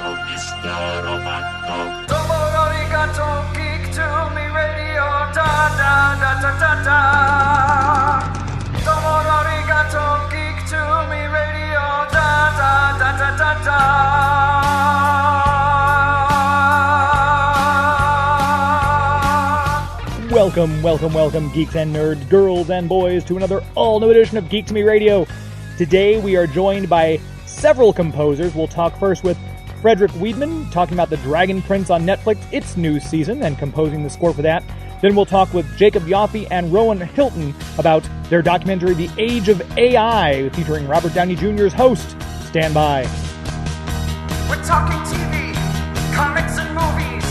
Mr. Roboto. Domo arigato, geek to me radio, da da da da da da. Domo arigato, geek to me radio, da da da da da da. Welcome, geeks and nerds, girls and boys, to another all-new edition of Geek to Me Radio. Today we are joined by several composers. We'll talk first with Frederik Weidmann, talking about The Dragon Prince on Netflix, its new season, and composing the score for that. Then we'll talk with Yoffee and Roahn Hylton about their documentary, The Age of AI, featuring Robert Downey Jr.'s host. Stand by. We're talking TV, comics and movies,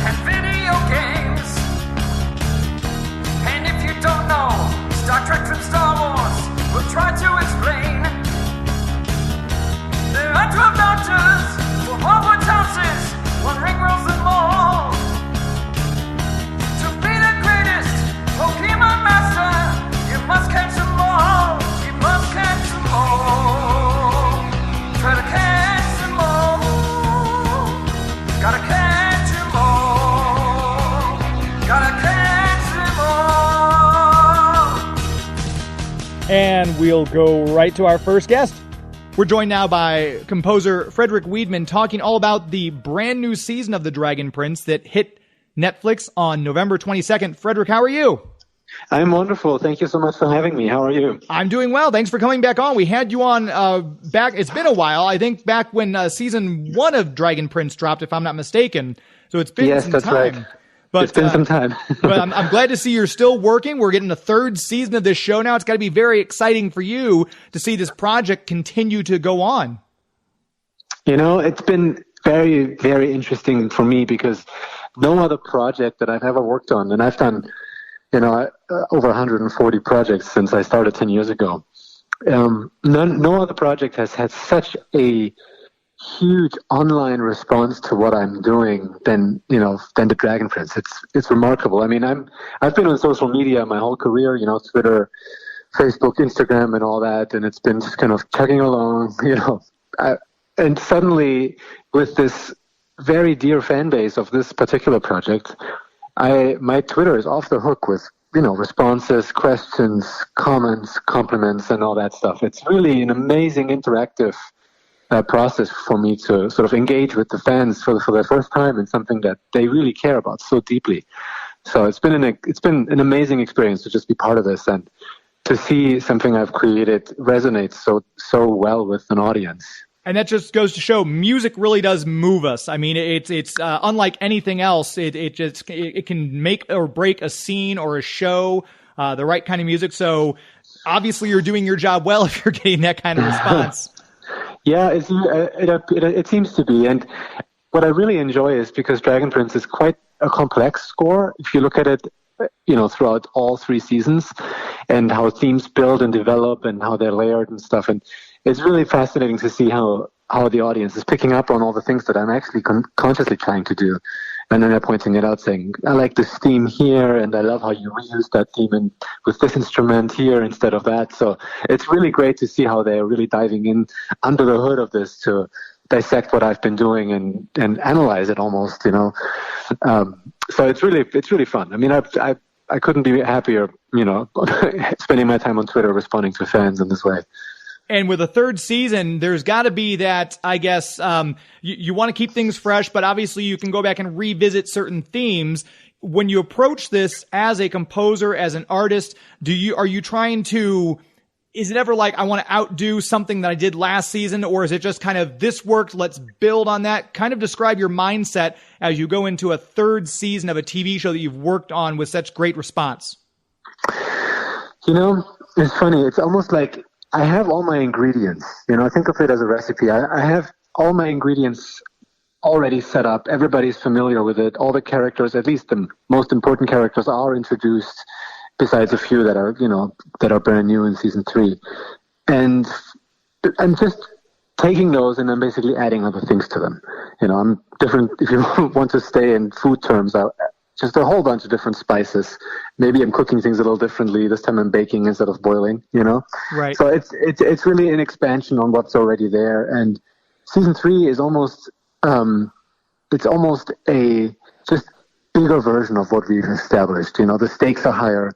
and video games. And if you don't know Star Trek from Star Wars, we'll try to explain. There are 12 doctors for Hogwarts houses, one ring rules them all. To be the greatest Pokemon master, you must catch them all. You must catch them all. Try to catch them all. Gotta catch them all. Gotta catch them all. And we'll go right to our first guest. We're joined now by composer Frederik Weidmann, talking all about the brand new season of The Dragon Prince that hit Netflix on November 22nd. Frederik, how are you? I'm wonderful. Thank you so much for having me. How are you? I'm doing well. Thanks for coming back on. We had you on back. It's been a while. I think back when season 1 of Dragon Prince dropped, if I'm not mistaken. So it's been some time. Yes, that's right. But, it's been some time. But I'm glad to see you're still working. We're getting the third season of this show now. It's got to be very exciting for you to see this project continue to go on. You know, it's been very, very interesting for me because no other project that I've ever worked on, and I've done, over 140 projects since I started 10 years ago. No other project has had such a huge online response to what I'm doing than The Dragon Prince. It's remarkable. I mean, I've been on social media my whole career, Twitter, Facebook, Instagram, and all that, and it's been just kind of chugging along, and suddenly with this very dear fan base of this particular project, my Twitter is off the hook with responses, questions, comments, compliments, and all that stuff. It's really an amazing interactive process for me to sort of engage with the fans for the first time in something that they really care about so deeply. So it's been an amazing experience to just be part of this and to see something I've created resonate so well with an audience. And that just goes to show music really does move us. I mean, it's unlike anything else. It can make or break a scene or a show, the right kind of music. So obviously you're doing your job well if you're getting that kind of response. Yeah, it seems to be. And what I really enjoy is because Dragon Prince is quite a complex score. If you look at it, throughout all 3 seasons and how themes build and develop and how they're layered and stuff. And it's really fascinating to see how the audience is picking up on all the things that I'm actually consciously trying to do. And then they're pointing it out saying, I like this theme here, and I love how you reuse that theme with this instrument here instead of that. So it's really great to see how they're really diving in under the hood of this to dissect what I've been doing and analyze it almost, So it's really fun. I mean, I couldn't be happier, spending my time on Twitter responding to fans in this way. And with a third season, there's got to be that, I guess, you want to keep things fresh, but obviously you can go back and revisit certain themes. When you approach this as a composer, as an artist, are you trying to, is it ever like, I want to outdo something that I did last season, or is it just kind of, this worked, let's build on that? Kind of describe your mindset as you go into a third season of a TV show that you've worked on with such great response. It's funny. It's almost like I have all my ingredients. I think of it as a recipe. I have all my ingredients already set up. Everybody's familiar with it. All the characters, at least the most important characters, are introduced, besides a few that are brand new in season 3. And I'm just taking those and I'm basically adding other things to them. I'm different. If you want to stay in food terms, just a whole bunch of different spices. Maybe I'm cooking things a little differently. This time I'm baking instead of boiling, Right. So it's really an expansion on what's already there. And season 3 is almost it's almost a just bigger version of what we've established. The stakes are higher.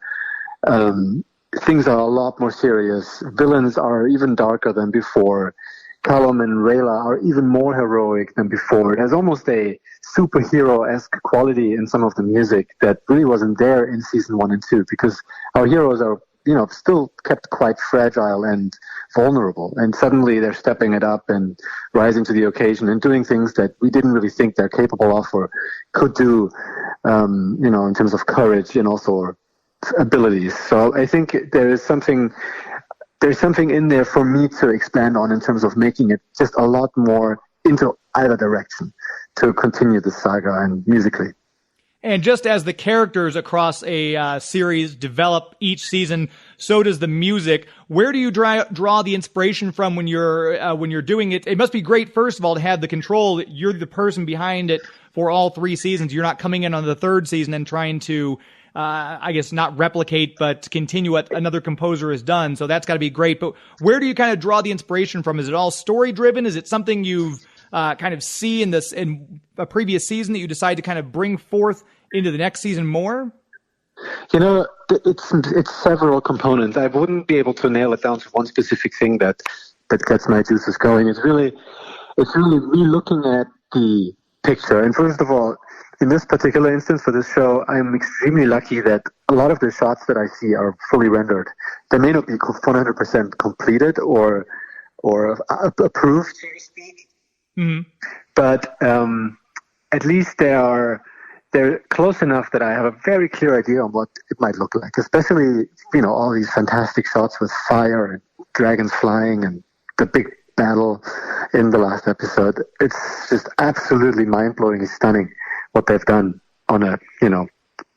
Things are a lot more serious. Villains are even darker than before. Callum and Rayla are even more heroic than before. It has almost a superhero-esque quality in some of the music that really wasn't there in season 1 and 2, because our heroes are, still kept quite fragile and vulnerable. And suddenly they're stepping it up and rising to the occasion and doing things that we didn't really think they're capable of or could do, in terms of courage and also abilities. So I think there's something in there for me to expand on in terms of making it just a lot more into either direction to continue the saga and musically. And just as the characters across a series develop each season, so does the music. Where do you draw the inspiration from when you're doing it? It must be great, first of all, to have the control. You're the person behind it for all 3 seasons. You're not coming in on the 3rd season and trying to, not replicate, but continue what another composer has done. So that's got to be great. But where do you kind of draw the inspiration from? Is it all story driven? Is it something you've kind of see in a previous season that you decide to kind of bring forth into the next season more? It's several components. I wouldn't be able to nail it down to one specific thing that gets my juices going. It's really me looking at the picture. And first of all, in this particular instance for this show, I'm extremely lucky that a lot of the shots that I see are fully rendered. They may not be 100% completed or approved, so to speak. Mm-hmm. But at least they're close enough that I have a very clear idea on what it might look like, especially, all these fantastic shots with fire and dragons flying and the big battle in the last episode. It's just absolutely mind-blowingly stunning what they've done on a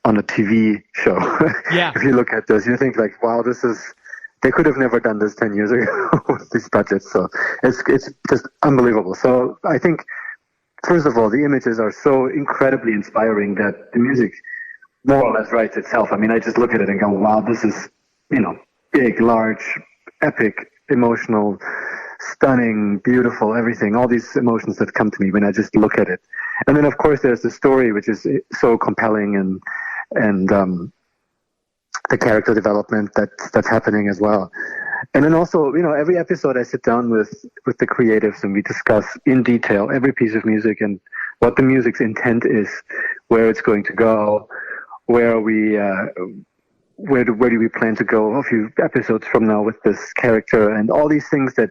TV show. Yeah. If you look at this, you think like, wow, they could have never done this 10 years ago with these budgets. So it's just unbelievable. So I think, first of all, the images are so incredibly inspiring that the music more or less writes itself. I mean, I just look at it and go, wow, this is, big, large, epic, emotional, stunning, beautiful, everything, all these emotions that come to me when I just look at it. And then, of course, there's the story, which is so compelling, and the character development that's happening as well. And then also, every episode I sit down with the creatives and we discuss in detail every piece of music and what the music's intent is, where it's going to go, where do we plan to go a few episodes from now with this character, and all these things that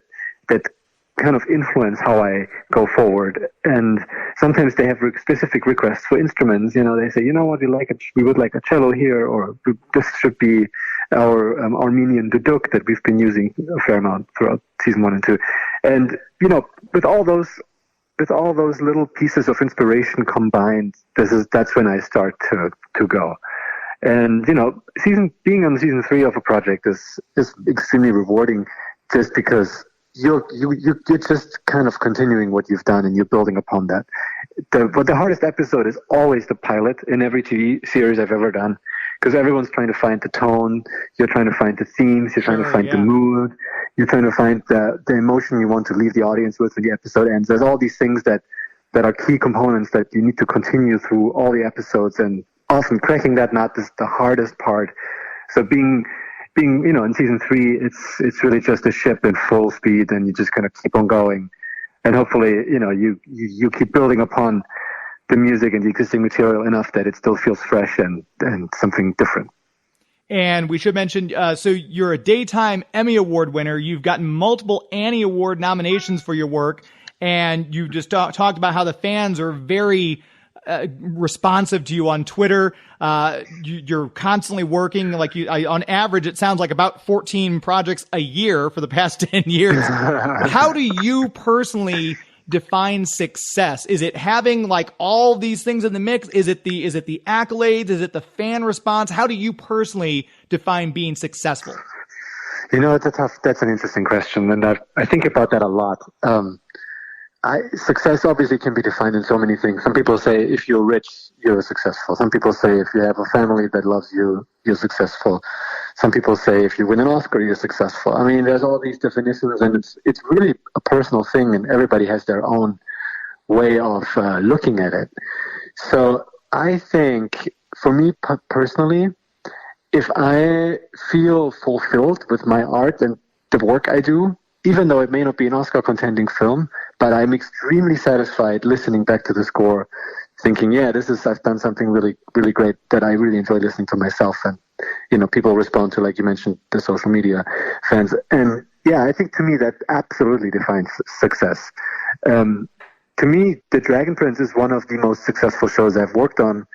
kind of influence how I go forward. And sometimes they have specific requests for instruments. They say, what, we would like a cello here, or this should be our Armenian duduk that we've been using a fair amount throughout season 1 and 2. And, with all those little pieces of inspiration combined, that's when I start to go. And, being on season 3 of a project is extremely rewarding, just because you're just kind of continuing what you've done and you're building upon that. But the hardest episode is always the pilot in every TV series I've ever done, because everyone's trying to find the tone, you're trying to find the themes, you're trying to find the mood, you're trying to find the emotion you want to leave the audience with when the episode ends. There's all these things that are key components that you need to continue through all the episodes, and often cracking that nut is the hardest part. So being in season 3, it's really just a ship in full speed, and you just kind of keep on going, and hopefully you keep building upon the music and the existing material enough that it still feels fresh and something different. And we should mention, so you're a Daytime Emmy Award winner. You've gotten multiple Annie Award nominations for your work, and you just talked about how the fans are very responsive to you on Twitter. You're constantly working, on average, it sounds like about 14 projects a year for the past 10 years. How do you personally define success? Is it having all these things in the mix? Is it the accolades? Is it the fan response? How do you personally define being successful? That's an interesting question, and I think about that a lot. Success obviously can be defined in so many things. Some people say if you're rich, you're successful. Some people say if you have a family that loves you, you're successful. Some people say if you win an Oscar, you're successful. I mean, there's all these definitions, and it's really a personal thing, and everybody has their own way of looking at it. So I think for me personally, if I feel fulfilled with my art and the work I do, even though it may not be an Oscar contending film, but I'm extremely satisfied listening back to the score, thinking, yeah, I've done something really, really great that I really enjoy listening to myself. And, people respond to, like you mentioned, the social media fans. And yeah, I think to me that absolutely defines success. To me, The Dragon Prince is one of the most successful shows I've worked on.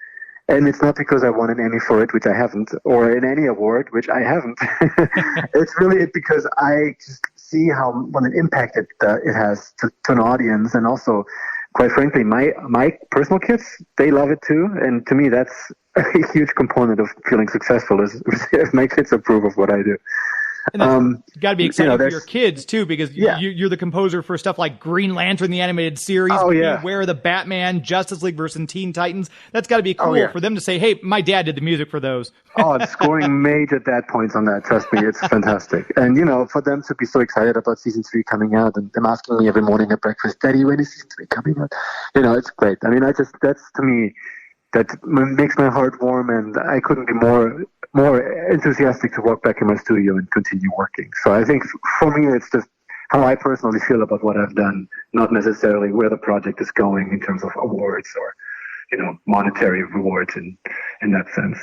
And it's not because I won an Emmy for it, which I haven't, or an Annie Award, which I haven't. It's really because I just see what an impact it has to an audience. And also, quite frankly, my personal kids, they love it too. And to me, that's a huge component of feeling successful is if my kids approve of what I do. And it's got to be exciting for your kids too, because you're the composer for stuff like Green Lantern, the animated series, Beware the Batman, Justice League versus Teen Titans. That's got to be cool for them to say, hey, my dad did the music for those. Scoring major dad points on that. Trust me, it's fantastic. And, for them to be so excited about season 3 coming out and them asking me every morning at breakfast, Daddy, when is season 3 coming out? It's great. I mean, that's to me, that makes my heart warm, and I couldn't be more enthusiastic to walk back in my studio and continue working. So I think for me, it's just how I personally feel about what I've done, not necessarily where the project is going in terms of awards or, monetary rewards in that sense.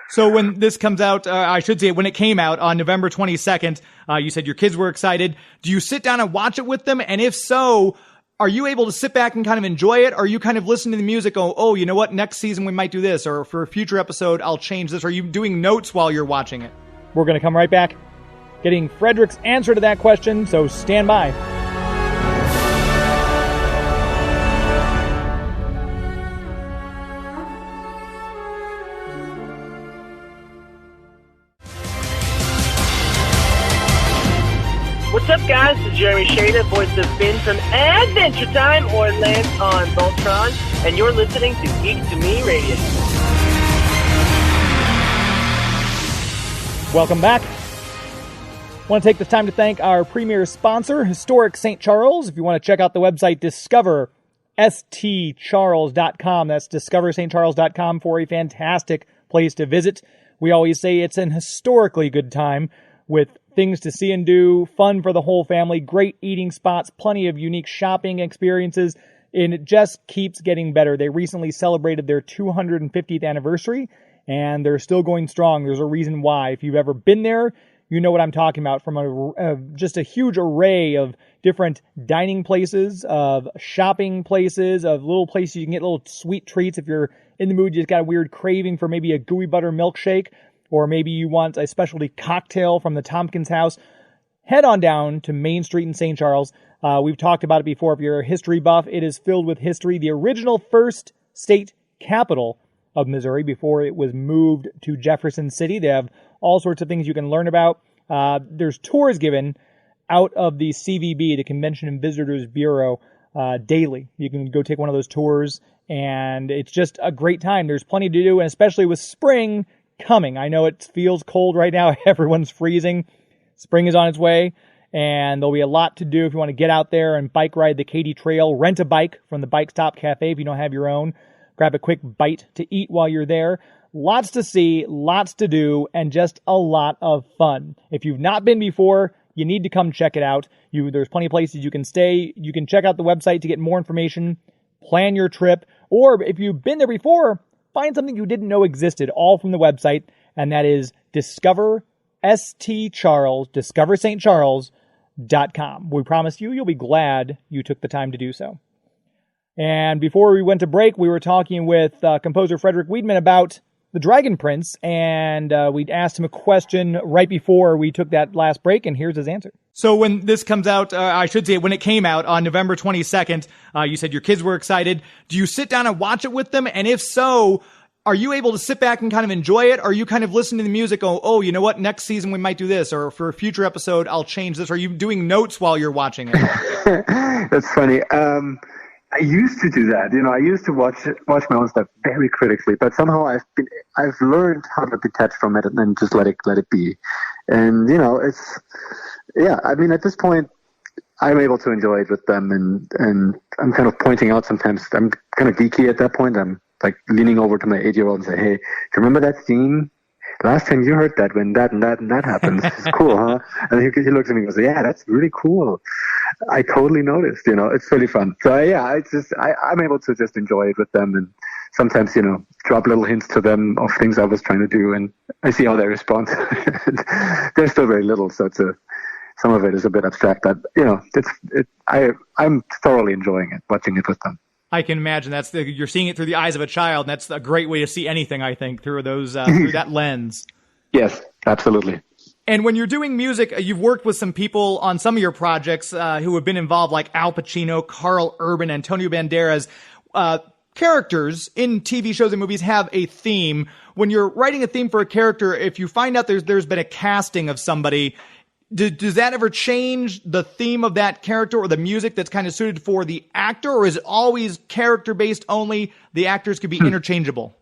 So when this comes out, I should say when it came out on November 22nd, you said your kids were excited. Do you sit down and watch it with them? And if so, are you able to sit back and kind of enjoy it? Or are you kind of listening to the music, oh, you know what? Next season we might do this, or for a future episode, I'll change this. Are you doing notes while you're watching it? We're going to come right back, getting Frederik's answer to that question, so stand by. What's up, guys? This is Jeremy Shada, voice of Finn from Adventure Time or Lance on Voltron, and you're listening to Geek to Me Radio. Welcome back. I want to take this time to thank our premier sponsor, Historic St. Charles. If you want to check out the website, discoverstcharles.com. That's discoverstcharles.com for a fantastic place to visit. We always say it's an historically good time with things to see and do, fun for the whole family, great eating spots, plenty of unique shopping experiences, and it just keeps getting better. They recently celebrated their 250th anniversary, and they're still going strong. There's a reason why. If you've ever been there, you know what I'm talking about, from just a huge array of different dining places, of shopping places, of little places you can get little sweet treats if you're in the mood, you just got a weird craving for maybe a gooey butter milkshake, or maybe you want a specialty cocktail from the Tompkins House. Head on down to Main Street in St. Charles. We've talked about it before. If you're a history buff, it is filled with history. The original first state capital of Missouri before it was moved to Jefferson City. They have all sorts of things you can learn about. There's tours given out of the CVB, the Convention and Visitors Bureau, daily. You can go take one of those tours, and it's just a great time. There's plenty to do, and especially with spring coming. I know it feels cold right now. Everyone's freezing. Spring is on its way, and there'll be a lot to do if you want to get out there and bike ride the Katy Trail. Rent a bike from the Bike Stop Cafe if you don't have your own. Grab a quick bite to eat while you're there. Lots to see, lots to do, and just a lot of fun. If you've not been before, you need to come check it out. There's plenty of places you can stay. You can check out the website to get more information, plan your trip, or if you've been there before, find something you didn't know existed, all from the website, and that is discoverstcharles.com. We promise you'll be glad you took the time to do so. And before we went to break, we were talking with composer Frederik Weidmann about The Dragon Prince, and we'd asked him a question right before we took that last break, and here's his answer. So when this comes out, I should say when it came out on November 22nd, you said your kids were excited. Do you sit down and watch it with them? And if so, are you able to sit back and kind of enjoy it? Or are you kind of listening to the music, oh, you know what? Next season we might do this, or for a future episode, I'll change this. Are you doing notes while you're watching it? That's funny. I used to do that. I used to watch my own stuff very critically, but somehow I've learned how to detach from it and just let it be. And I mean, at this point, I'm able to enjoy it with them, and I'm kind of pointing out sometimes. I'm kind of geeky at that point. I'm like leaning over to my 8-year-old and say, "Hey, do you remember that scene? Last time you heard that when that and that and that happened. It's cool, huh?" And he looks at me and goes, "Yeah, that's really cool. I totally noticed. It's really fun." So I'm able to just enjoy it with them, and sometimes drop little hints to them of things I was trying to do, and I see how they respond. They're still very little, so some of it is a bit abstract, but I'm thoroughly enjoying it, watching it with them. I can imagine you're seeing it through the eyes of a child. And that's a great way to see anything, I think, through those through that lens. Yes, absolutely. And when you're doing music, you've worked with some people on some of your projects who have been involved, like Al Pacino, Carl Urban, Antonio Banderas. Characters in TV shows and movies have a theme. When you're writing a theme for a character, if you find out there's been a casting of somebody, does that ever change the theme of that character or the music that's kind of suited for the actor, or is it always character-based only? The actors could be interchangeable.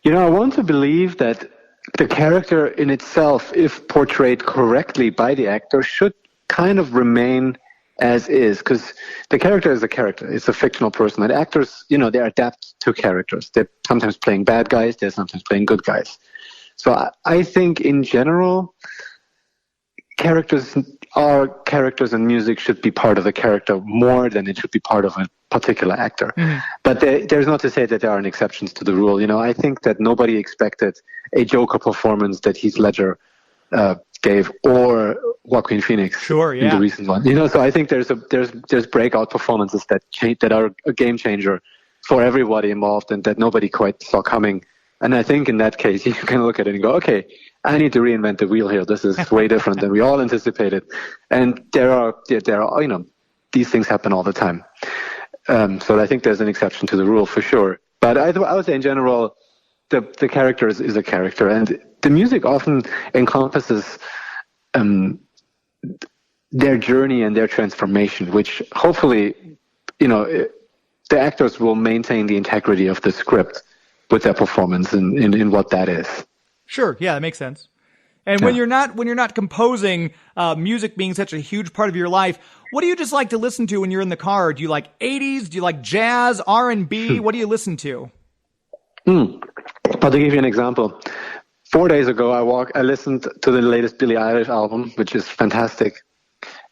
I want to believe that the character in itself, if portrayed correctly by the actor, should kind of remain as is, because the character is a character. It's a fictional person. And actors, they adapt to characters. They're sometimes playing bad guys. They're sometimes playing good guys. So I think in general, characters and music should be part of the character more than it should be part of a particular actor. Mm-hmm. But there's not to say that there aren't exceptions to the rule. I think that nobody expected a Joker performance that Heath Ledger gave, or Joaquin Phoenix in the recent one. So I think there's breakout performances that are a game changer for everybody involved and that nobody quite saw coming. And I think in that case, you can look at it and go, okay, I need to reinvent the wheel here. This is way different than we all anticipated. And there are, these things happen all the time. So I think there's an exception to the rule for sure. But I would say in general, the character is a character, and the music often encompasses their journey and their transformation, which hopefully, the actors will maintain the integrity of the script with their performance in what that is. Sure, yeah, that makes sense. And when you're not composing, music being such a huge part of your life, what do you just like to listen to when you're in the car? Do you like 80s? Do you like jazz, R&B? What do you listen to? I'll give you an example. 4 days ago, I listened to the latest Billie Eilish album, which is fantastic.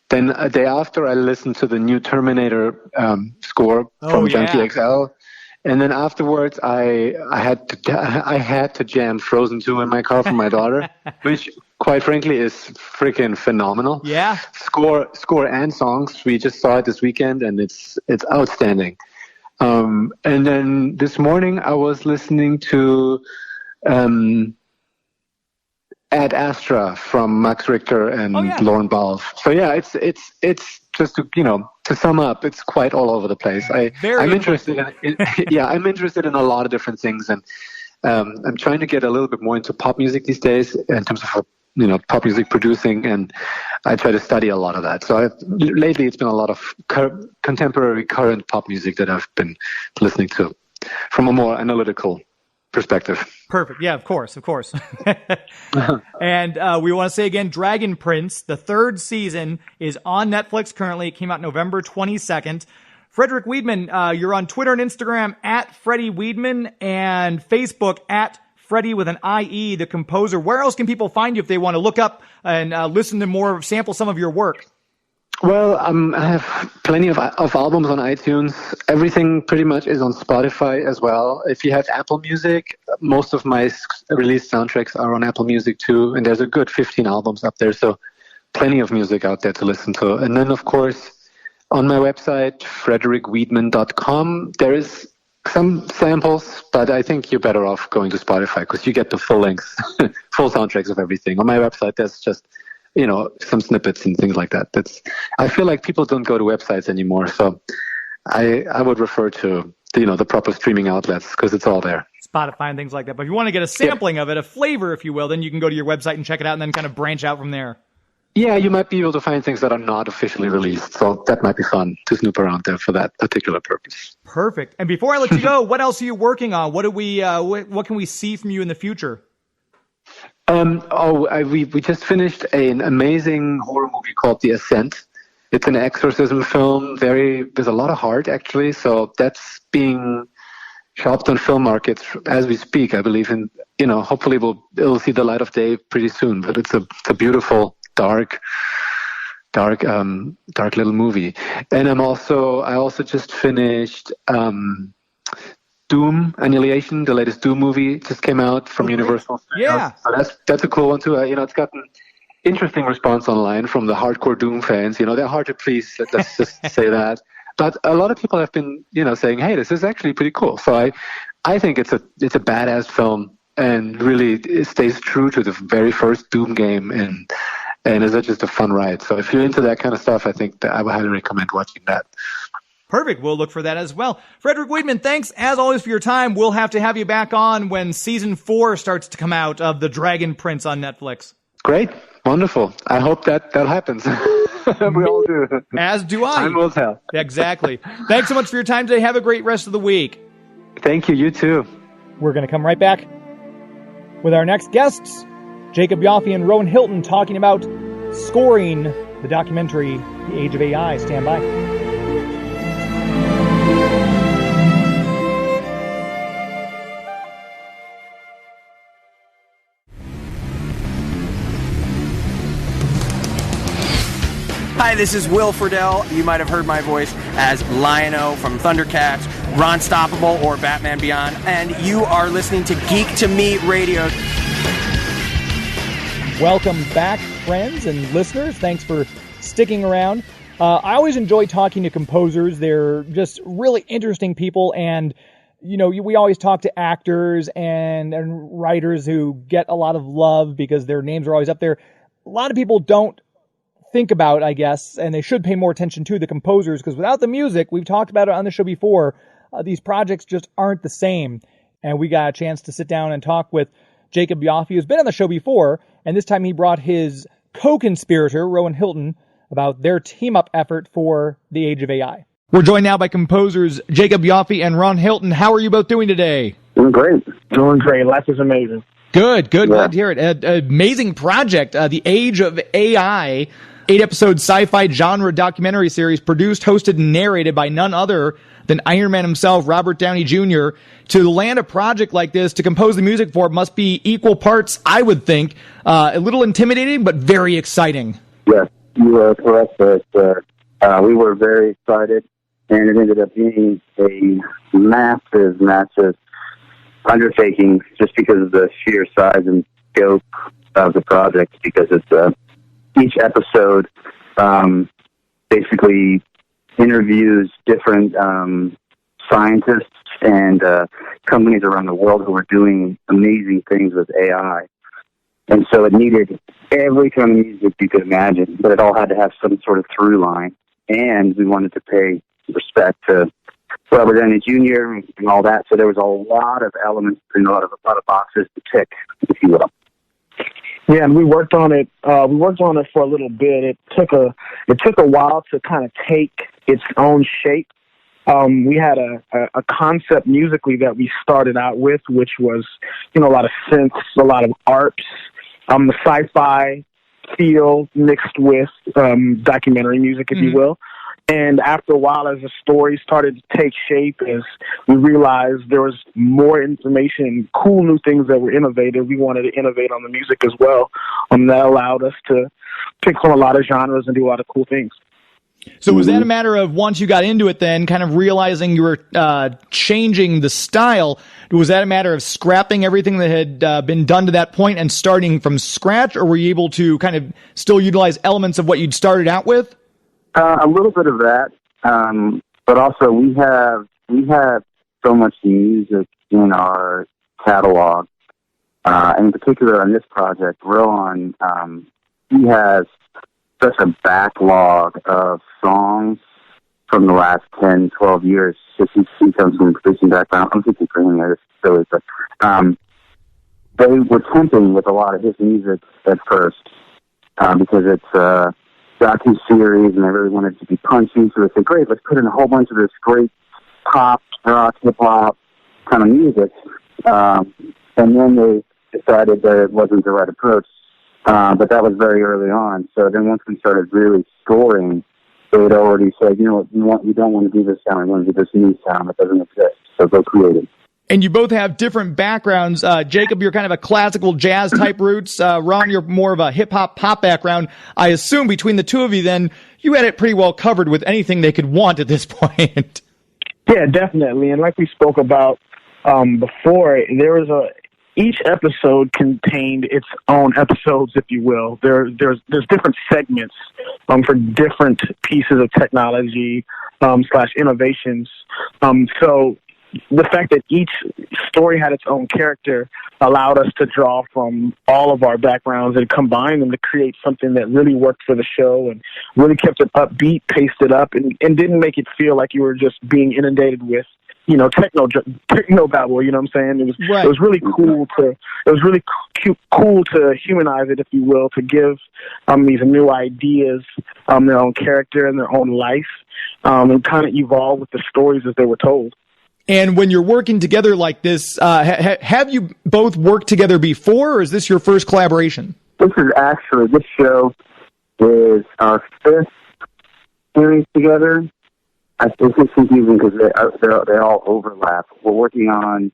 Then a day after, I listened to the new Terminator score from Junkie XL. And then afterwards, I had to jam Frozen 2 in my car for my daughter, which, quite frankly, is freaking phenomenal. Yeah. Score and songs. We just saw it this weekend, and it's outstanding. And then this morning, I was listening to Ad Astra from Max Richter and Lauren Balfe. So yeah, it's just to sum up, it's quite all over the place. I'm interested I'm interested in a lot of different things, and I'm trying to get a little bit more into pop music these days in terms of pop music producing, and I try to study a lot of that. So lately it's been a lot of contemporary current pop music that I've been listening to from a more analytical perspective. Perfect. Yeah, of course. And we want to say again, Dragon Prince, the third season, is on Netflix currently. It came out November 22nd. Frederik Weidmann, you're on Twitter and Instagram at Freddie Weidmann, and Facebook at Freddie with an IE, the composer. Where else can people find you if they want to look up and listen to more, sample some of your work? Well, I have plenty of albums on iTunes. Everything pretty much is on Spotify as well. If you have Apple Music, most of my released soundtracks are on Apple Music too, and there's a good 15 albums up there, so plenty of music out there to listen to. And then, of course, on my website, frederickweidmann.com, there is some samples, but I think you're better off going to Spotify because you get the full length, full soundtracks of everything. On my website, there's just some snippets and things like that. I feel like people don't go to websites anymore, so I would refer to the proper streaming outlets because it's all there. Spotify and things like that. But if you want to get a sampling of it, a flavor, if you will, then you can go to your website and check it out and then kind of branch out from there. Yeah, you might be able to find things that are not officially released, so that might be fun to snoop around there for that particular purpose. Perfect. And before I let you go, what else are you working on? What can we see from you in the future? We just finished an amazing horror movie called The Ascent. It's an exorcism film. There's a lot of heart, actually. So that's being shopped on film markets as we speak, I believe. And hopefully it'll see the light of day pretty soon. But it's a beautiful, dark little movie. And I also just finished Doom Annihilation, the latest Doom movie just came out from Universal Studios. Yeah. So that's a cool one too. It's gotten interesting response online from the hardcore Doom fans. They're hard to please. Let's just say that. But a lot of people have been, saying, "Hey, this is actually pretty cool." So I think it's a badass film, and really it stays true to the very first Doom game, and it's just a fun ride. So if you're into that kind of stuff, I think that I would highly recommend watching that. Perfect. We'll look for that as well. Frederik Weidmann, thanks as always for your time. We'll have to have you back on when season 4 starts to come out of The Dragon Prince on Netflix. Great. Wonderful. I hope that happens. We all do. As do I. Time will tell. Exactly. Thanks so much for your time today. Have a great rest of the week. Thank you. You too. We're going to come right back with our next guests, Jacob Yoffee and Roahn Hylton, talking about scoring the documentary The Age of AI. Stand by. Hi, this is Will Friedle. You might have heard my voice as Lion-O from Thundercats, Ron Stoppable, or Batman Beyond, and you are listening to Geek to Me Radio. Welcome back, friends and listeners. Thanks for sticking around. I always enjoy talking to composers. They're just really interesting people, and we always talk to actors and writers who get a lot of love because their names are always up there. A lot of people don't think about, I guess, and they should pay more attention to the composers, because without the music, we've talked about it on the show before, these projects just aren't the same. And we got a chance to sit down and talk with Jacob Yoffee, who's been on the show before, and this time he brought his co-conspirator, Roahn Hylton, about their team-up effort for The Age of AI. We're joined now by composers Jacob Yoffee and Roahn Hylton. How are you both doing today? Doing great. Life is amazing. Good. Glad to hear it. An amazing project, The Age of AI, 8-episode sci-fi genre documentary series produced, hosted, and narrated by none other than Iron Man himself, Robert Downey Jr. To land a project like this, to compose the music for it, must be equal parts, I would think, a little intimidating, but very exciting. Yes, you are correct, sir. We were very excited, and it ended up being a massive undertaking just because of the sheer size and scope of the project, because it's each episode basically interviews different scientists and companies around the world who are doing amazing things with AI. And so it needed every kind of music you could imagine, but it all had to have some sort of through line. And we wanted to pay respect to Robert Downey Jr. and all that. So there was a lot of elements and a lot of boxes to tick, if you will. Yeah, and we worked on it. We worked on it for a little bit. It took a while to kind of take its own shape. We had a concept musically that we started out with, which was, a lot of synths, a lot of arps, the sci-fi feel mixed with documentary music, if you will. And after a while, as the story started to take shape, as we realized there was more information, cool new things that were innovative, we wanted to innovate on the music as well. That allowed us to pick from a lot of genres and do a lot of cool things. So was that a matter of, once you got into it then, kind of realizing you were changing the style, was that a matter of scrapping everything that had been done to that point and starting from scratch, or were you able to kind of still utilize elements of what you'd started out with? A little bit of that, but also we have so much music in our catalog. In particular, on this project, Roahn, he has such a backlog of songs from the last 10, 12 years. He comes from a producing background. I'm thinking for him, it's silly, but they were tempting with a lot of his music at first because it's docu-series, and I really wanted it to be punchy, so they said, great, let's put in a whole bunch of this great pop, rock, hip-hop kind of music. And then decided that it wasn't the right approach. But that was very early on. So then once we started really scoring, they had already said, you know, you don't want to do this sound. You want to do this new sound that doesn't exist. So go create it. And you both have different backgrounds. Jacob, you're kind of a classical jazz type roots. Roahn, you're more of a hip hop pop background. I assume between the two of you, then you had it pretty well covered with anything they could want at this point. Yeah, definitely. And like we spoke about before, each episode contained its own episodes, if you will. There's different segments for different pieces of technology / innovations. So the fact that each story had its own character allowed us to draw from all of our backgrounds and combine them to create something that really worked for the show and really kept it upbeat, paced it up, and didn't make it feel like you were just being inundated with, you know, techno babble. You know what I'm saying? It was really cool to humanize it, if you will, to give these new ideas their own character and their own life, and kind of evolve with the stories as they were told. And when you're working together like this, have you both worked together before, or is this your first collaboration? This show is our 5th series together. I think it's confusing because they all overlap. We're working on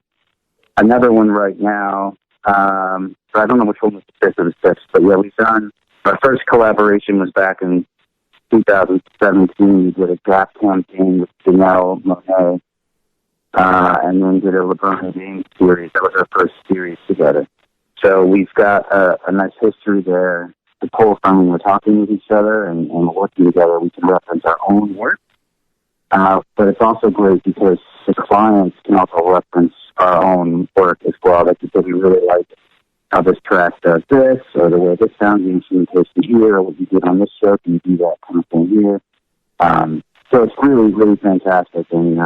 another one right now. But I don't know which one was the 5th or the 6th. But yeah, we've done our first collaboration was back in 2017. We did a Gap campaign with Janelle Monáe. And then did a LeBron James series. That was our first series together. So we've got a nice history there to pull from when we're talking with each other and working together. We can reference our own work. But it's also great because the clients can also reference our own work as well. Like, because we really like how this track does this, or the way this sounds, the instrumentation here, or what you did on this show, can you do that kind of thing here? So it's really, really fantastic. And,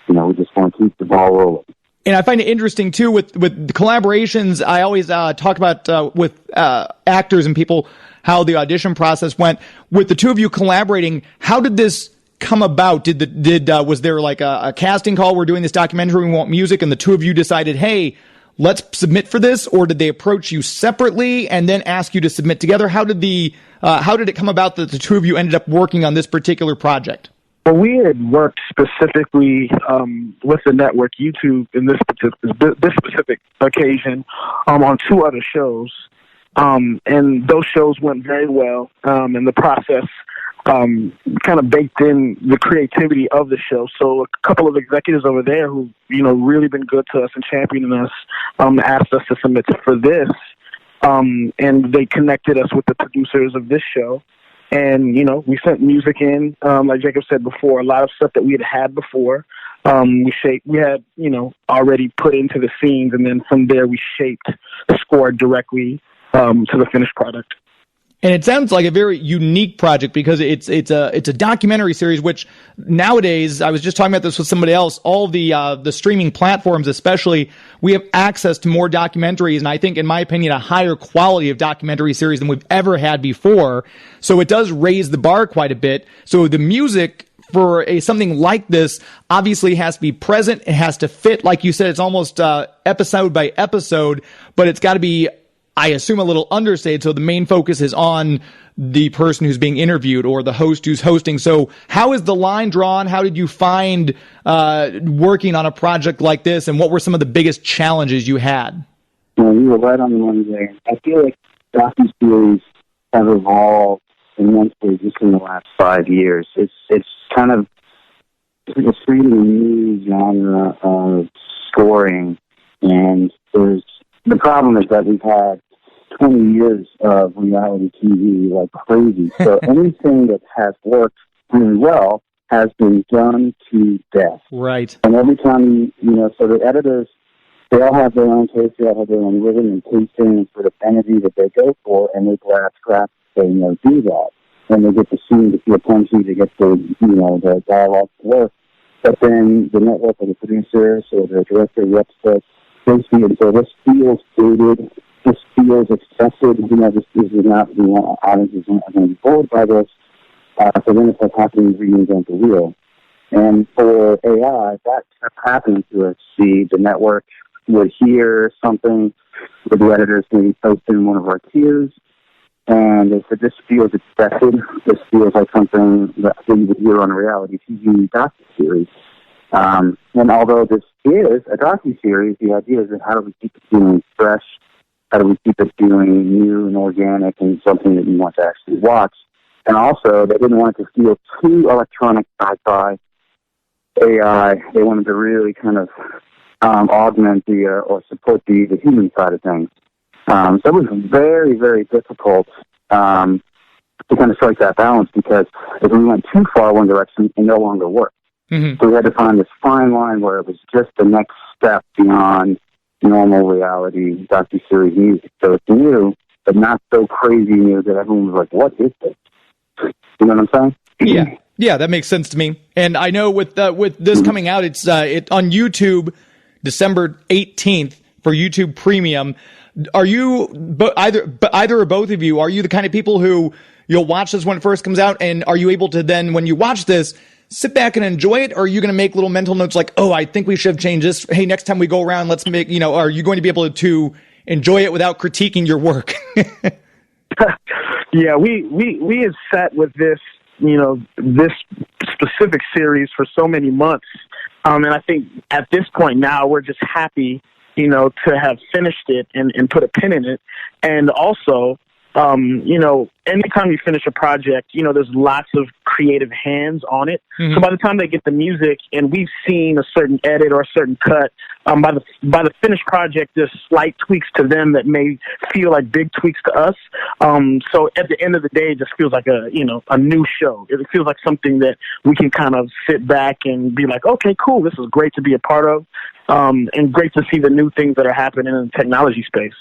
you know, we just want to keep the ball rolling. And I find it interesting, too, with the collaborations. I always talk about with actors and people how the audition process went. With the two of you collaborating, how did this come about? Was there like a casting call? We're doing this documentary, we want music, and the two of you decided, hey, let's submit for this? Or did they approach you separately and then ask you to submit together? How did it come about that the two of you ended up working on this particular project? Well, we had worked specifically with the network YouTube in this specific occasion on 2 other shows, and those shows went very well. And the process kind of baked in the creativity of the show. So a couple of executives over there who, you know, really been good to us and championing us asked us to submit for this, and they connected us with the producers of this show. And, you know, we sent music in, like Jacob said before, a lot of stuff that we had before. We had, you know, already put into the scenes, and then from there we shaped the score directly to the finished product. And it sounds like a very unique project because it's a documentary series, which nowadays, I was just talking about this with somebody else, all the streaming platforms especially, we have access to more documentaries, and I think, in my opinion, a higher quality of documentary series than we've ever had before. So it does raise the bar quite a bit. So the music for something like this obviously has to be present. It has to fit. Like you said, it's almost episode by episode, but it's got to be, I assume, a little understated, so the main focus is on the person who's being interviewed or the host who's hosting. So how is the line drawn? How did you find working on a project like this, and what were some of the biggest challenges you had? You were right on the money there. I feel like docuseries have evolved immensely just in the last 5 years. It's kind of it's creating a new genre of scoring, and the problem is that we've had 20 years of reality TV like crazy. So anything that has worked really well has been done to death. Right. And every time, so the editors, they all have their own taste, they all have their own rhythm and tasting and sort of energy that they go for, and they grab scraps and do that. And they get the scene to feel punchy, they get the dialogue to work. But then the network or the producers or the director reps that they see it, so this feels dated, this feels excessive, this is not, audiences are going to be bored by this. So then it's like, how can we reinvent the wheel? And for AI, that kept happening to us. The network would hear something with the editors maybe posted in one of our tiers, and they said, this feels expected. This feels like something that you would hear on a reality TV docuseries. And although this is a docuseries, the idea is that how do we keep it feeling fresh? How do we keep it feeling new and organic and something that you want to actually watch? And also, they didn't want it to feel too electronic, sci-fi, AI. They wanted to really kind of augment or support the human side of things. So it was very, very difficult to kind of strike that balance, because if we went too far one direction, it no longer worked. Mm-hmm. So we had to find this fine line where it was just the next step beyond normal reality docuseries music. So it's new, but not so crazy new that everyone was like, what is this? You know what I'm saying? Yeah, that makes sense to me. And I know with this coming out, it's on YouTube December 18th for YouTube Premium. Are you either or both of you? Are you the kind of people who you'll watch this when it first comes out, and are you able to then, when you watch this, sit back and enjoy it? Or are you going to make little mental notes like, oh, I think we should have changed this. Hey, next time we go around, let's make, are you going to be able to enjoy it without critiquing your work? Yeah, we have sat with this, this specific series for so many months. And I think at this point now, we're just happy, to have finished it and put a pin in it. And also, anytime you finish a project, there's lots of creative hands on it. Mm-hmm. So by the time they get the music and we've seen a certain edit or a certain cut, by the finished project, there's slight tweaks to them that may feel like big tweaks to us. So at the end of the day, it just feels like a new show. It feels like something that we can kind of sit back and be like, okay, cool, this is great to be a part of, and great to see the new things that are happening in the technology space.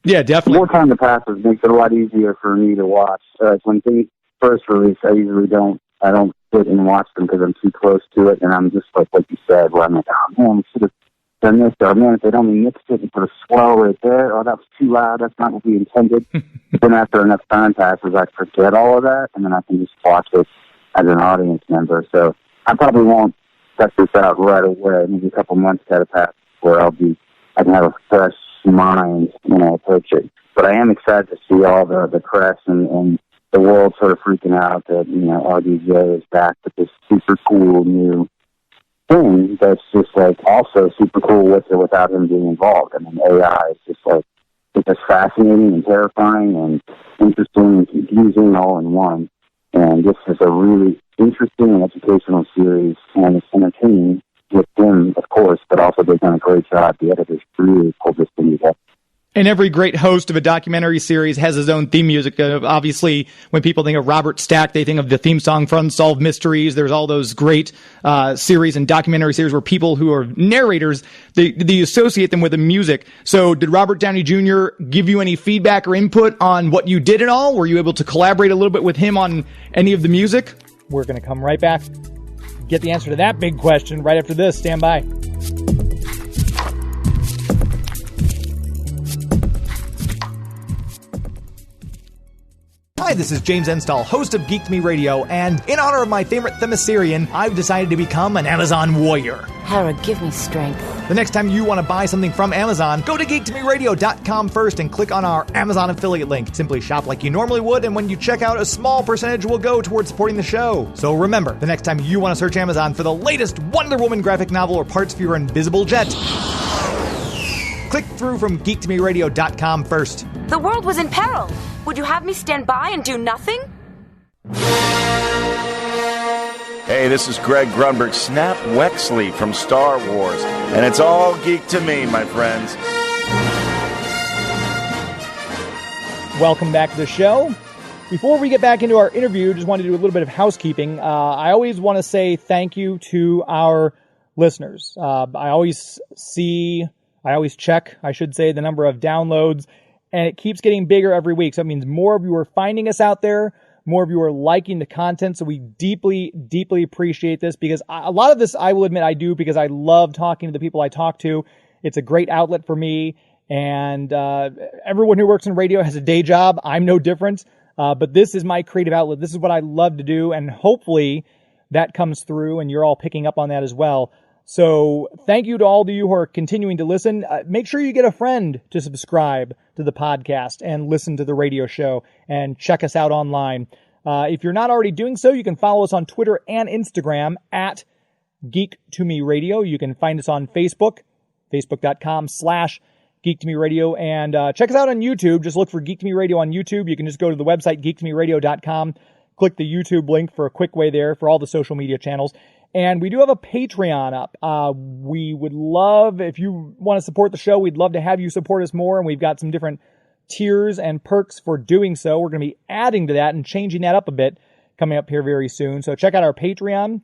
Yeah, definitely. The more time that passes makes it a lot easier for me to watch. When things first release, I usually don't sit and watch them because I'm too close to it, and I'm just like you said, where I'm like, oh man, we should have done this, or man, if they'd only mixed it and put a swell right there, oh, that was too loud, that's not what we intended. But then after enough time passes, I forget all of that, and then I can just watch it as an audience member. So I probably won't check this out right away. Maybe a couple months gotta pass where I can have a fresh mind when I approach it. But I am excited to see all the press and the world sort of freaking out that, RDJ is back with this super cool new thing that's just also super cool with or without him being involved. I mean, AI is it's just fascinating and terrifying and interesting and confusing all in one. And this is a really interesting and educational series, and it's entertaining with him, of course, but also they've done a great job. The editors really pulled this thing together. And every great host of a documentary series has his own theme music. Obviously, when people think of Robert Stack, they think of the theme song from Unsolved Mysteries. There's all those great series and documentary series where people who are narrators, they associate them with the music. So did Robert Downey Jr. give you any feedback or input on what you did at all? Were you able to collaborate a little bit with him on any of the music? We're going to come right back. Get the answer to that big question right after this. Stand by. Hi, this is James Enstall, host of Geek to Me Radio, and in honor of my favorite Themyscirian, I've decided to become an Amazon warrior. Hera, give me strength. The next time you want to buy something from Amazon, go to geektomeradio.com first and click on our Amazon affiliate link. Simply shop like you normally would, and when you check out, a small percentage will go towards supporting the show. So remember, the next time you want to search Amazon for the latest Wonder Woman graphic novel or parts for your invisible jet, click through from geektomeradio.com first. The world was in peril. Would you have me stand by and do nothing? Hey, this is Greg Grunberg, Snap Wexley from Star Wars, and it's all Geek to Me, my friends. Welcome back to the show. Before we get back into our interview, just wanted to do a little bit of housekeeping. I always want to say thank you to our listeners. I always check, the number of downloads, and it keeps getting bigger every week. So it means more of you are finding us out there, more of you are liking the content. So we deeply, deeply appreciate this, because a lot of this, I will admit, I do because I love talking to the people I talk to. It's a great outlet for me. And everyone who works in radio has a day job. I'm no different. But this is my creative outlet. This is what I love to do. And hopefully that comes through and you're all picking up on that as well. So thank you to all of you who are continuing to listen. Make sure you get a friend to subscribe to the podcast and listen to the radio show and check us out online. If you're not already doing so, you can follow us on Twitter and Instagram at Geek to Me Radio. You can find us on Facebook, facebook.com/Geek to Me Radio, and check us out on YouTube. Just look for Geek to Me Radio on YouTube. You can just go to the website, geektomeradio.com, click the YouTube link for a quick way there for all the social media channels. And we do have a Patreon up. We would love, if you want to support the show, we'd love to have you support us more. And we've got some different tiers and perks for doing so. We're going to be adding to that and changing that up a bit coming up here very soon. So check out our Patreon.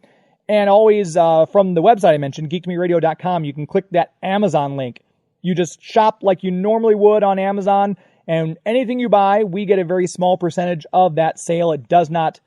And always from the website I mentioned, geektomeradio.com, you can click that Amazon link. You just shop like you normally would on Amazon. And anything you buy, we get a very small percentage of that sale. It does not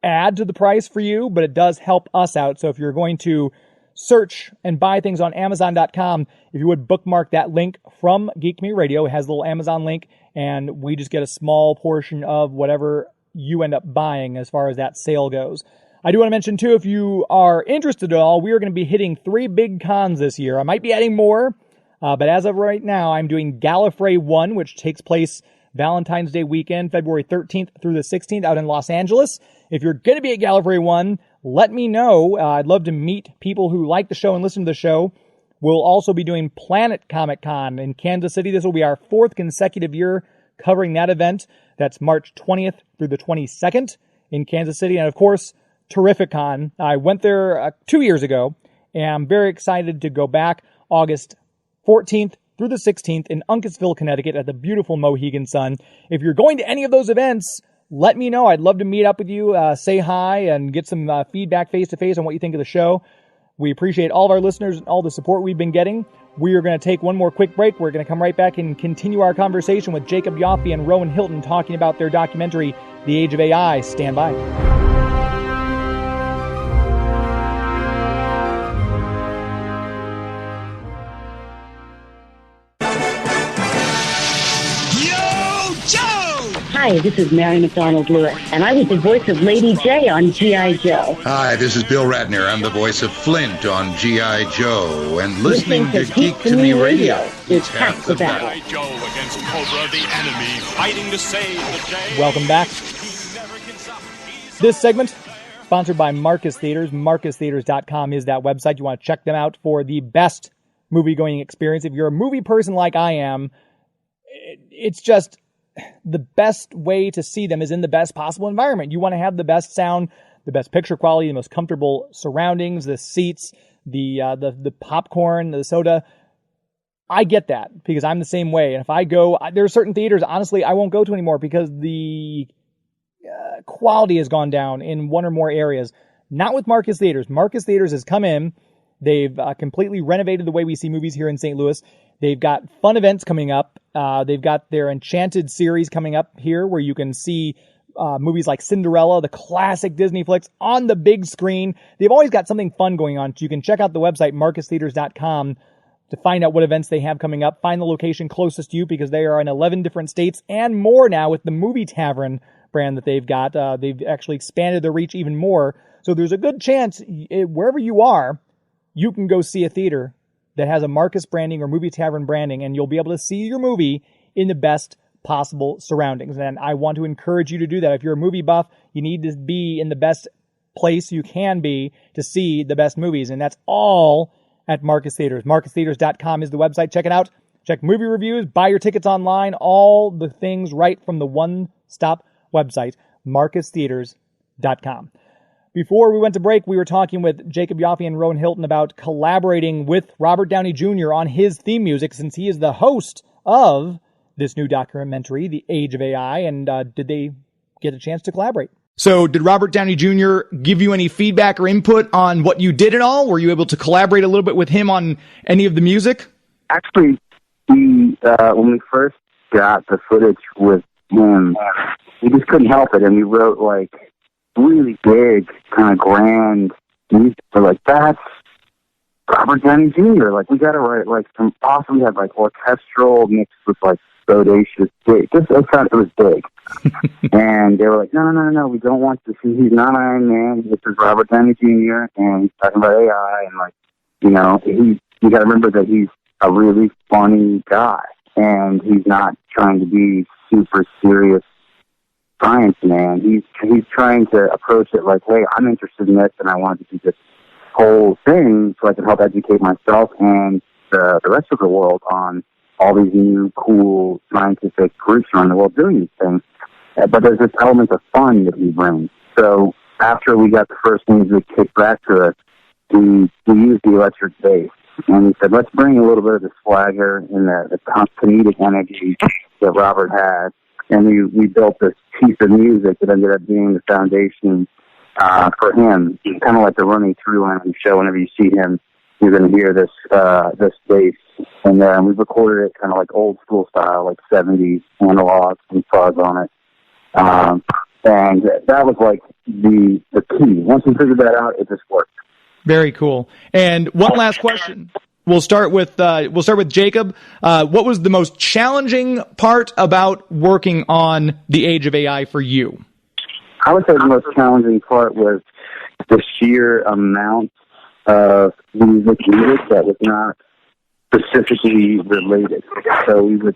add to the price for you, but it does help us out. So if you're going to search and buy things on Amazon.com, if you would bookmark that link from Geek to Me Radio, it has a little Amazon link, and we just get a small portion of whatever you end up buying as far as that sale goes. I do want to mention, too, if you are interested at all, we are going to be hitting 3 big cons this year. I might be adding more, but as of right now, I'm doing Gallifrey 1, which takes place Valentine's Day weekend, February 13th through the 16th out in Los Angeles. If you're going to be at Gallifrey 1, let me know. I'd love to meet people who like the show and listen to the show. We'll also be doing Planet Comic Con in Kansas City. This will be our 4th consecutive year covering that event. That's March 20th through the 22nd in Kansas City. And of course, Terrificon. I went there 2 years ago, and I'm very excited to go back August 14th through the 16th in Uncasville, Connecticut at the beautiful Mohegan Sun. If you're going to any of those events, let me know. I'd love to meet up with you, say hi, and get some feedback face-to-face on what you think of the show. We appreciate all of our listeners and all the support we've been getting. We are going to take one more quick break. We're going to come right back and continue our conversation with Jacob Yoffee and Rowan Hylton talking about their documentary, The Age of AI. Stand by. Hi, this is Mary McDonald Lewis, and I was the voice of Lady J on G.I. Joe. Hi, this is Bill Ratner. I'm the voice of Flint on G.I. Joe, and listening to Geek to Me Radio is half the battle. G.I. Joe against Cobra, the enemy, fighting to save the day. Welcome back. This segment, sponsored by Marcus Theaters. MarcusTheaters.com is that website. You want to check them out for the best movie-going experience. If you're a movie person like I am, it's just the best way to see them is in the best possible environment. You want to have the best sound, the best picture quality, the most comfortable surroundings, the seats, the popcorn, the soda. I get that because I'm the same way. And if I go, there are certain theaters, honestly, I won't go to anymore because the quality has gone down in one or more areas. Not with Marcus Theaters. Marcus Theaters has come in. They've completely renovated the way we see movies here in St. Louis. They've got fun events coming up. They've got their Enchanted series coming up here where you can see movies like Cinderella, the classic Disney flicks, on the big screen. They've always got something fun going on. So you can check out the website, marcustheaters.com, to find out what events they have coming up. Find the location closest to you because they are in 11 different states and more now with the Movie Tavern brand that they've got. They've actually expanded their reach even more. So there's a good chance wherever you are, you can go see a theater that has a Marcus branding or Movie Tavern branding, and you'll be able to see your movie in the best possible surroundings. And I want to encourage you to do that. If you're a movie buff, you need to be in the best place you can be to see the best movies, and that's all at Marcus Theaters. MarcusTheaters.com is the website. Check it out. Check movie reviews, buy your tickets online, all the things right from the one-stop website, MarcusTheaters.com. Before we went to break, we were talking with Jacob Yoffee and Rowan Hylton about collaborating with Robert Downey Jr. on his theme music since he is the host of this new documentary, The Age of AI, and did they get a chance to collaborate? So did Robert Downey Jr. give you any feedback or input on what you did at all? Were you able to collaborate a little bit with him on any of the music? Actually, when we first got the footage with him, we just couldn't help it, and we wrote, like, really big, kind of grand music. We're like, that's Robert Downey Jr. Like, we got to write, like, some awesome, we had, like, orchestral mixed with, like, bodacious big. It was big. And they were like, no, we don't want to see, he's not Iron Man, this is Robert Downey Jr., and he's talking about AI, and, like, You know, you got to remember that he's a really funny guy, and he's not trying to be super serious science man. He's trying to approach it like, hey, I'm interested in this, and I want to do this whole thing so I can help educate myself and the rest of the world on all these new cool scientific groups around the world doing these things. But there's this element of fun that he brings. So after we got the first music kicked back to us, we used the electric bass. And he said, let's bring a little bit of the swagger and the comedic energy that Robert had. And we built this piece of music that ended up being the foundation for him. It's kind of like the running through line on the show. Whenever you see him, you're going to hear this bass. And we recorded it kind of like old school style, like 70s analog, and fuzz on it. And that was like the key. Once we figured that out, it just worked. Very cool. And one last question. We'll start with Jacob. What was the most challenging part about working on The Age of AI for you? I would say the most challenging part was the sheer amount of music that was not specifically related. So we would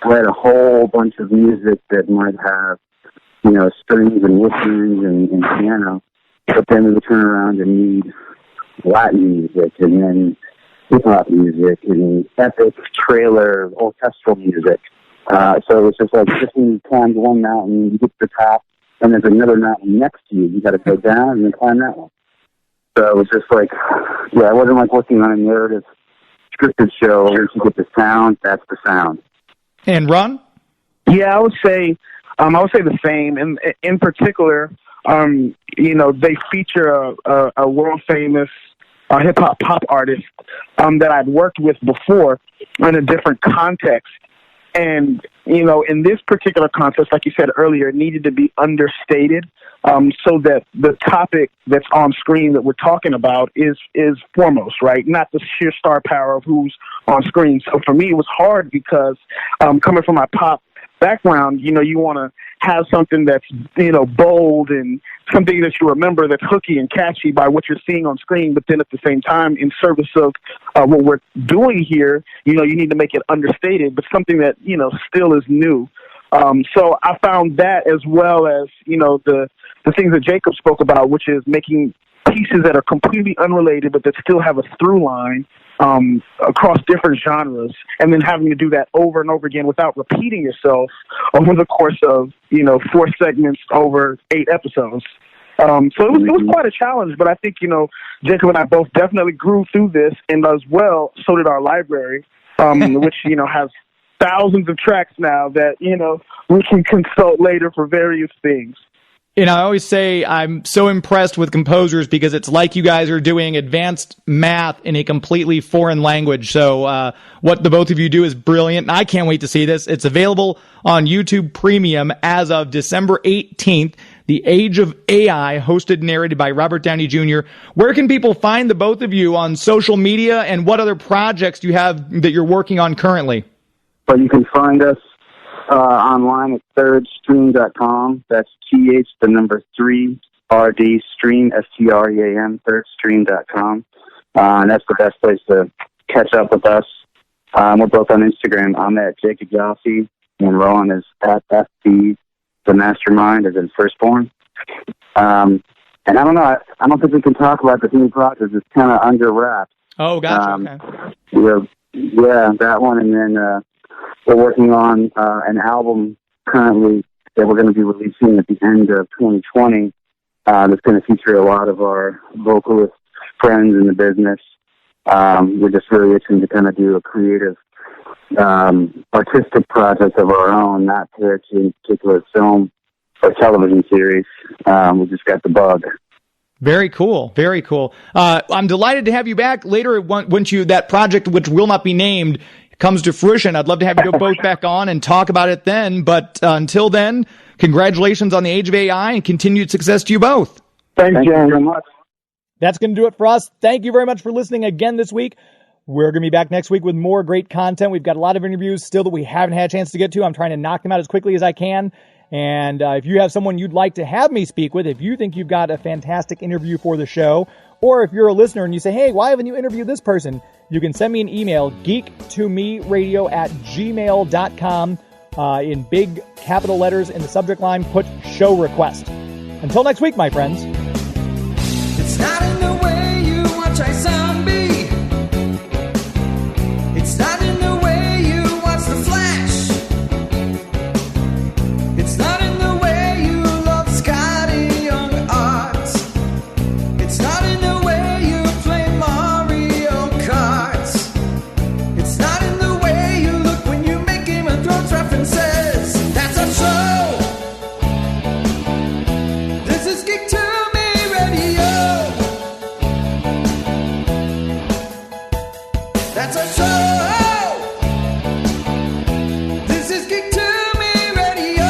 write a whole bunch of music that might have, you know, strings and woodwinds and piano, but then we would turn around and need Latin music and then hip-hop music and epic trailer orchestral music. So it's just like, just when you climb one mountain, you get to the top, and there's another mountain next to you. You got to go down and then climb that one. So it's just like, yeah, it wasn't like working on a narrative scripted show. Once you get the sound, that's the sound. And Roahn? Yeah, I would say the same. And in particular, you know, they feature a world famous hip hop pop artist that I'd worked with before in a different context. And, you know, in this particular context, like you said earlier, it needed to be understated so that the topic that's on screen that we're talking about is foremost, right? Not the sheer star power of who's on screen. So for me, it was hard because coming from my pop background, you know, you want to have something that's, you know, bold and something that you remember that's hooky and catchy by what you're seeing on screen, but then at the same time, in service of what we're doing here, you know, you need to make it understated, but something that, you know, still is new. So I found that, as well as, you know, the things that Jacob spoke about, which is making pieces that are completely unrelated but that still have a through line across different genres, and then having to do that over and over again without repeating yourself over the course of, you know, 4 segments over 8 episodes. So it was quite a challenge, but I think, you know, Jacob and I both definitely grew through this, and as well, so did our library, which, you know, has thousands of tracks now that, you know, we can consult later for various things. You know, I always say I'm so impressed with composers because it's like you guys are doing advanced math in a completely foreign language. So what the both of you do is brilliant, and I can't wait to see this. It's available on YouTube Premium as of December 18th, The Age of AI, hosted and narrated by Robert Downey Jr. Where can people find the both of you on social media, and what other projects do you have that you're working on currently? But you can find us online at thirdstream.com. That's TH3RD stream, STREAM, thirdstream.com. And that's the best place to catch up with us. We're both on Instagram. I'm at Jacob Yoffee, and Roahn is at FB, the mastermind, as in firstborn. And I don't know, I don't think we can talk about the new project. It's kind of under wraps. Oh, gotcha. Okay. Yeah, that one, and then we're working on an album currently that we're going to be releasing at the end of 2020 that's going to feature a lot of our vocalist friends in the business. We're just really itching to kind of do a creative, artistic project of our own, not to a particular film or television series. We just got the bug. Very cool. Very cool. I'm delighted to have you back later once that project, which will not be named, comes to fruition. I'd love to have you both back on and talk about it then. But until then, congratulations on The Age of AI and continued success to you both. Thank you very much. That's going to do it for us. Thank you very much for listening again this week. We're going to be back next week with more great content. We've got a lot of interviews still that we haven't had a chance to get to. I'm trying to knock them out as quickly as I can. And if you have someone you'd like to have me speak with, if you think you've got a fantastic interview for the show, Or if you're a listener and you say, hey, why haven't you interviewed this person? You can send me an email, geek2meradio@gmail.com. In big capital letters in the subject line, put show request. Until next week, my friends. It's not in the way you watch iZombie. It's not in the way you watch The Flash. It's not in the way you love Scotty Young Art. It's not in the way you play Mario Kart. It's not in the way you look when you make Game of Thrones references. That's a show. This is Geek to Me Radio. That's a show. This is Geek to Me Radio.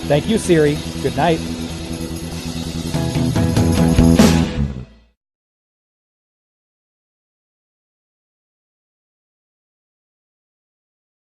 Thank you, Siri. Good night.